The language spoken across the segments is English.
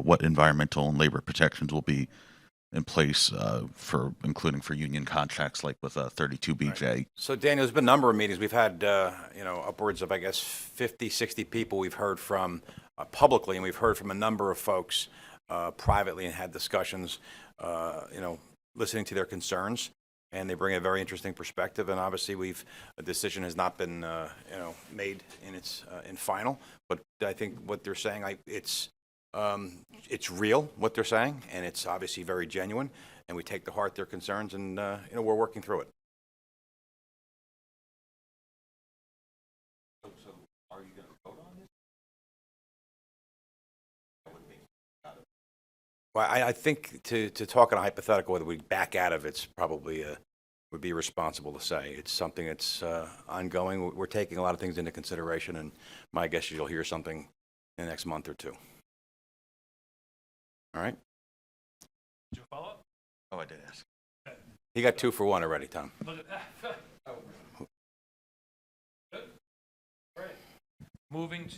what environmental and labor protections will be in place including for union contracts like with 32BJ. Right. So Daniel, there's been a number of meetings. We've had, upwards of, I guess, 50, 60 people we've heard from publicly, and we've heard from a number of folks privately and had discussions, listening to their concerns. And they bring a very interesting perspective. And obviously, a decision has not been, made in final. But I think what they're saying, it's real what they're saying, and it's obviously very genuine. And we take to heart their concerns, and we're working through it. So are you going to vote on this? Well, I think to talk in a hypothetical, whether we back out of it's probably would be responsible to say. It's something that's ongoing. We're taking a lot of things into consideration, and my guess is you'll hear something in the next month or two. All right? Did you follow up? Oh, I did ask. He got 2 for 1 already, Tom. Look at that. Good. All right. Moving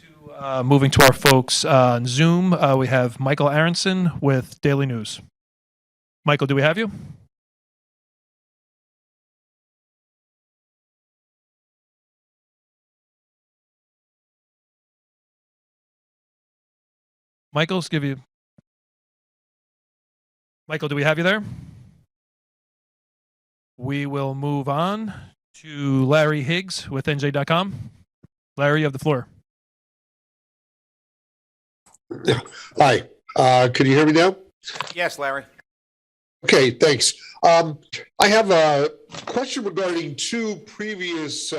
to our folks on Zoom, we have Michael Aronson with Daily News. Michael, do we have you? Michael, do we have you there? We will move on to Larry Higgs with NJ.com. Larry, you have the floor. Hi, can you hear me now? Yes, Larry. Okay, thanks. I have a question regarding 2 previous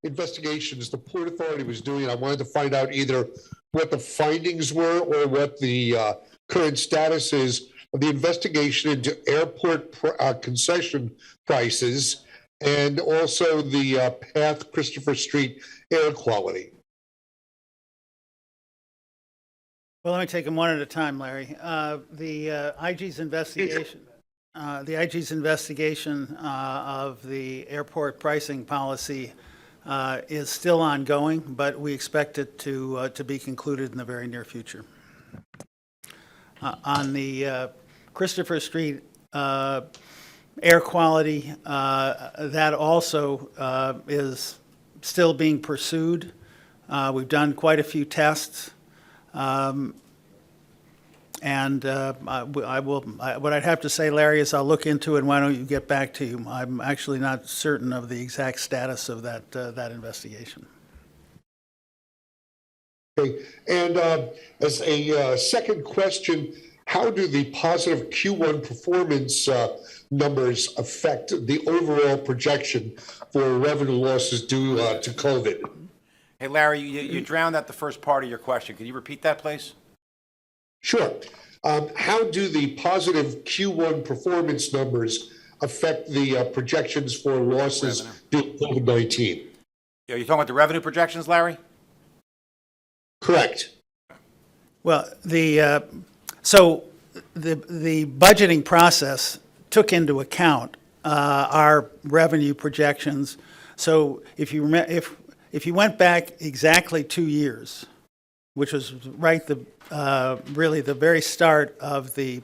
investigations the Port Authority was doing. I wanted to find out either what the findings were or what the current status is of the investigation into airport concession prices and also the Path Christopher Street air quality. Well, let me take them one at a time, Larry. The IG's investigation, of the airport pricing policy is still ongoing, but we expect it to be concluded in the very near future. On the Christopher Street air quality, that also is still being pursued. We've done quite a few tests. What I'd have to say, Larry, is I'll look into it, and why don't you get back to you? I'm actually not certain of the exact status of that investigation. Okay, and as a second question, how do the positive Q1 performance numbers affect the overall projection for revenue losses due to COVID? Hey, Larry, you drowned out the first part of your question. Can you repeat that, please? Sure. How do the positive Q1 performance numbers affect the projections for losses due to COVID-19? Are you talking about the revenue projections, Larry? Correct. Well, the budgeting process took into account our revenue projections. So if you went back exactly 2 years, which was really the very start of the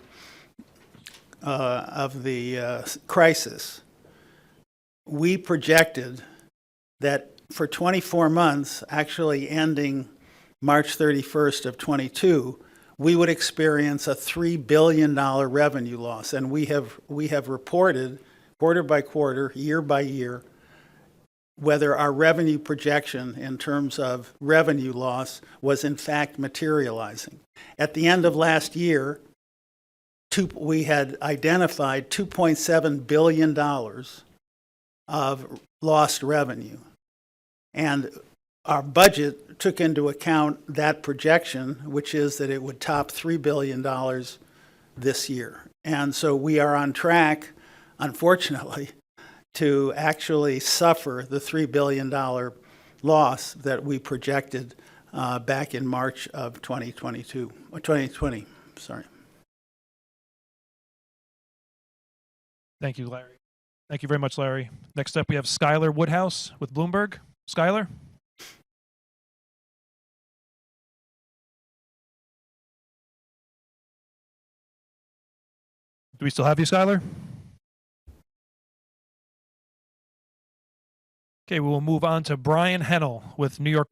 crisis, we projected that for 24 months, actually ending March 31st of 22, we would experience a $3 billion revenue loss. And we have reported quarter by quarter, year by year, whether our revenue projection in terms of revenue loss was in fact materializing. At the end of last year, we had identified $2.7 billion of lost revenue. And our budget took into account that projection, which is that it would top $3 billion this year. And so we are on track, unfortunately, to actually suffer the $3 billion loss that we projected back in March of 2020. Sorry. Thank you, Larry. Thank you very much, Larry. Next up, we have Skylar Woodhouse with Bloomberg. Skylar? Do we still have you, Skylar? Okay, we will move on to Brian Hennell with New York.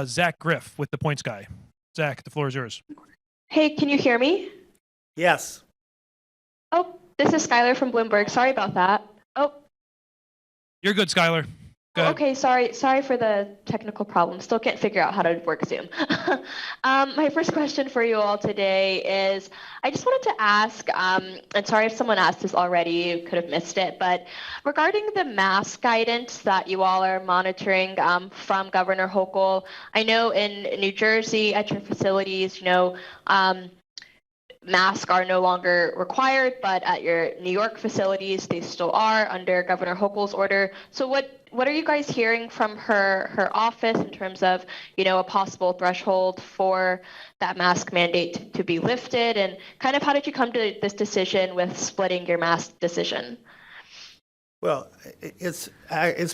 Zach Griff with the Points Guy. Zach, the floor is yours. Hey, can you hear me? Yes. Oh, this is Skylar from Bloomberg. Sorry about that. Oh, You're good, Skylar. Go ahead. okay. Sorry for the technical problem. Still can't figure out how to work Zoom. My first question for you all today is, I just wanted to ask, and sorry if someone asked this already, you could have missed it, but regarding the mask guidance that you all are monitoring from Governor Hochul, I know in New Jersey at your facilities, masks are no longer required, but at your New York facilities, they still are under Governor Hochul's order. So what are you guys hearing from her office in terms of, a possible threshold for that mask mandate to be lifted? And kind of how did you come to this decision with splitting your mask decision? Well, it's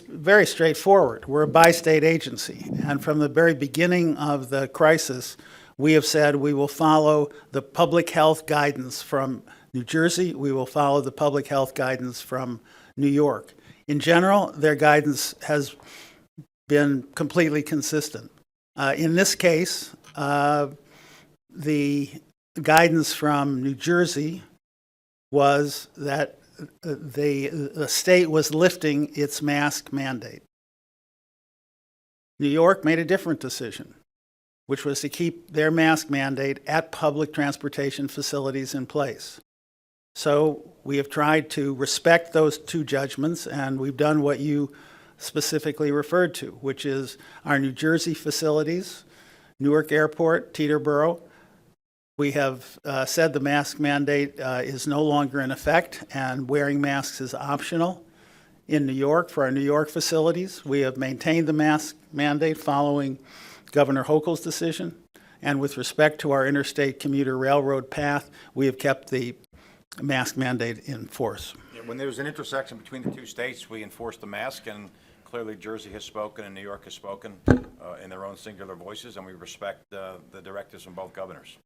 very straightforward. We're a bi-state agency, and from the very beginning of the crisis, we have said we will follow the public health guidance from New Jersey. We will follow the public health guidance from New York. In general, their guidance has been completely consistent. In this case, the guidance from New Jersey was that the state was lifting its mask mandate. New York made a different decision, which was to keep their mask mandate at public transportation facilities in place. So we have tried to respect those two judgments, and we've done what you specifically referred to, which is our New Jersey facilities, Newark Airport, Teterboro. We have said the mask mandate is no longer in effect, and wearing masks is optional. In New York, for our New York facilities, we have maintained the mask mandate following Governor Hochul's decision. And with respect to our interstate commuter railroad path, we have kept the mask mandate in force. Yeah, when there's an intersection between the two states, we enforce the mask, and clearly Jersey has spoken and New York has spoken in their own singular voices, and we respect the directives from both governors.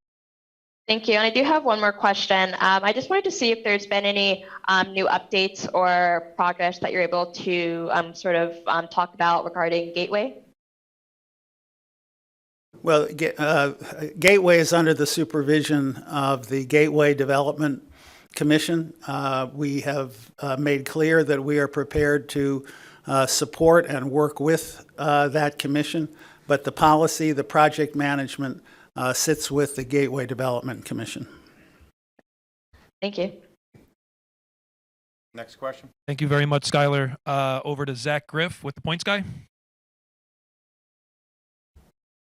Thank you. And I do have one more question. I just wanted to see if there's been any new updates or progress that you're able to talk about regarding Gateway. Well, Gateway is under the supervision of the Gateway Development Commission. We have made clear that we are prepared to support and work with that commission, but the policy, the project management sits with the Gateway Development Commission. Thank you. Next question. Thank you very much, Skylar. Over to Zach Griff with the Points Guy.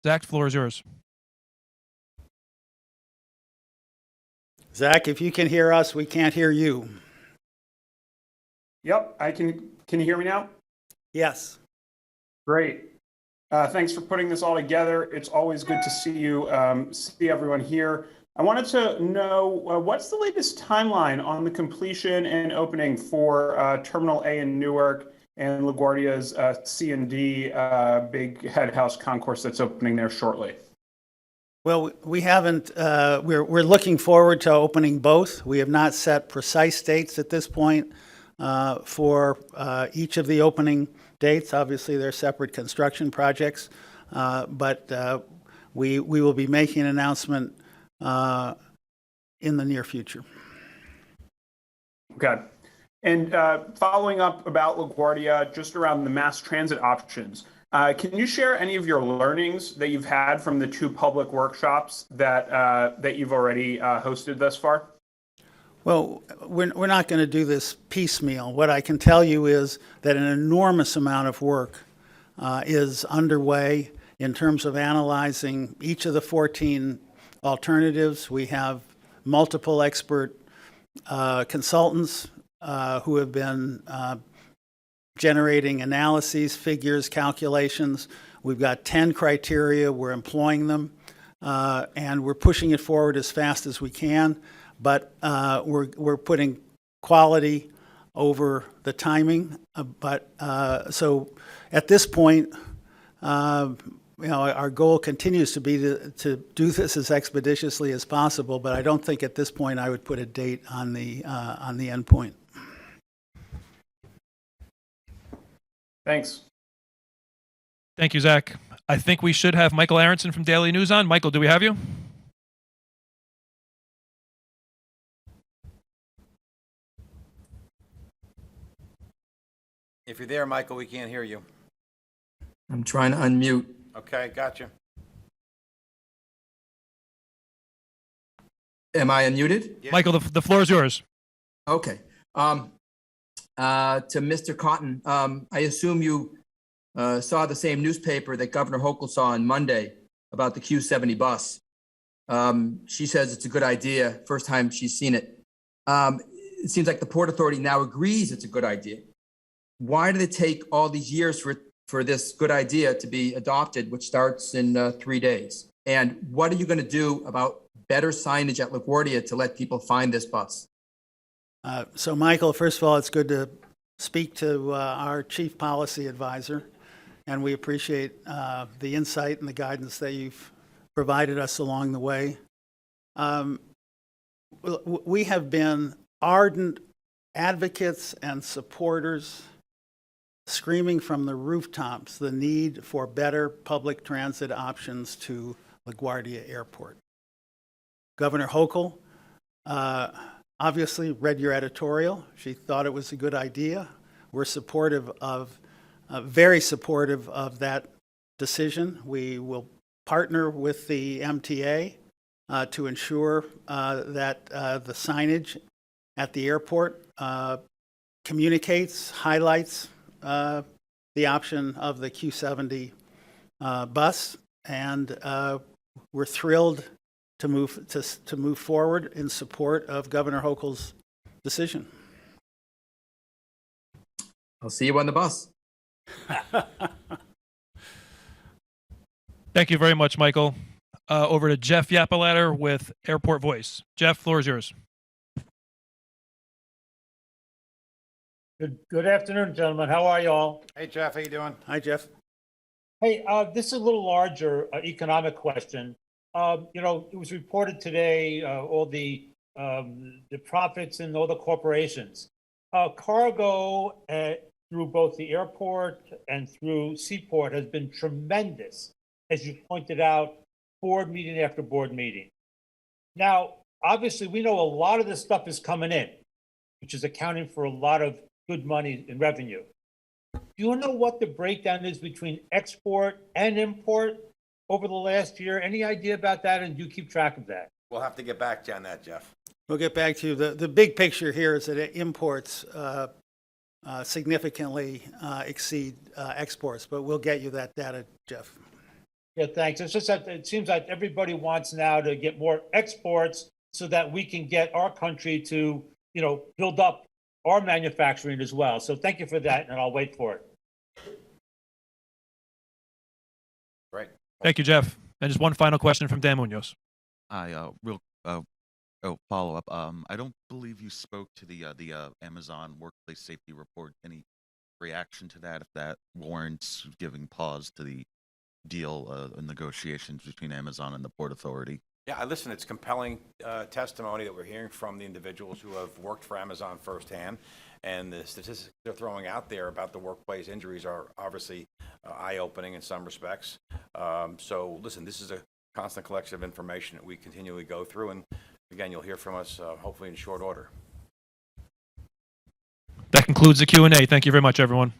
Zach, the floor is yours. Zach, if you can hear us, we can't hear you. Yep, I can. Can you hear me now? Yes. Great. Thanks for putting this all together. It's always good to see you, see everyone here. I wanted to know what's the latest timeline on the completion and opening for Terminal A in Newark and LaGuardia's C&D big head house concourse that's opening there shortly. Well, we haven't, we're looking forward to opening both. We have not set precise dates at this point for each of the opening dates. Obviously, they're separate construction projects, but we will be making an announcement in the near future. Okay. And following up about LaGuardia, just around the mass transit options, can you share any of your learnings that you've had from the two public workshops that you've already hosted thus far? Well, we're not going to do this piecemeal. What I can tell you is that an enormous amount of work is underway in terms of analyzing each of the 14 alternatives. We have multiple expert consultants who have been generating analyses, figures, calculations. We've got 10 criteria. We're employing them, and we're pushing it forward as fast as we can. But we're putting quality over the timing. So at this point, our goal continues to be to do this as expeditiously as possible, but I don't think at this point I would put a date on the endpoint. Thanks. Thank you, Zach. I think we should have Michael Aronson from Daily News on. Michael, do we have you? If you're there, Michael, we can't hear you. I'm trying to unmute. Okay, gotcha. Am I unmuted? Yeah. Michael, the floor is yours. Okay. To Mr. Cotton, I assume you saw the same newspaper that Governor Hochul saw on Monday about the Q70 bus. She says it's a good idea. First time she's seen it. It seems like the Port Authority now agrees it's a good idea. Why did it take all these years for this good idea to be adopted, which starts in 3 days? And what are you going to do about better signage at LaGuardia to let people find this bus? So, Michael, first of all, it's good to speak to our chief policy advisor, and we appreciate the insight and the guidance that you've provided us along the way. We have been ardent advocates and supporters, screaming from the rooftops the need for better public transit options to LaGuardia Airport. Governor Hochul obviously read your editorial. She thought it was a good idea. We're supportive of, very supportive of that decision. We will partner with the MTA to ensure that the signage at the airport communicates, highlights the option of the Q70 bus, and we're thrilled to move forward in support of Governor Hochul's decision. I'll see you on the bus. Thank you very much, Michael. Over to Jeff Yapalatter with Airport Voice. Jeff, floor is yours. Good afternoon, gentlemen. How are you all? Hey, Jeff, how you doing? Hi, Jeff. Hey, this is a little larger economic question. It was reported today, all the profits in all the corporations. Cargo through both the airport and through Seaport has been tremendous, as you pointed out, board meeting after board meeting. Now, obviously, we know a lot of this stuff is coming in, which is accounting for a lot of good money in revenue. Do you know what the breakdown is between export and import over the last year? Any idea about that? And do you keep track of that? We'll have to get back to you on that, Jeff. We'll get back to you. The big picture here is that imports significantly exceed exports, but we'll get you that data, Jeff. Yeah, thanks. It's just that it seems like everybody wants now to get more exports so that we can get our country to, build up our manufacturing as well. So thank you for that, and I'll wait for it. Right. Thank you, Jeff. And just one final question from Dan Munoz. Follow up. I don't believe you spoke to the Amazon Workplace Safety Report. Any reaction to that? If that warrants giving pause to the deal negotiations between Amazon and the Port Authority? Yeah, listen, it's compelling testimony that we're hearing from the individuals who have worked for Amazon firsthand, and the statistics they're throwing out there about the workplace injuries are obviously eye-opening in some respects. So listen, this is a constant collection of information that we continually go through, and again, you'll hear from us hopefully in short order. That concludes the Q&A. Thank you very much, everyone.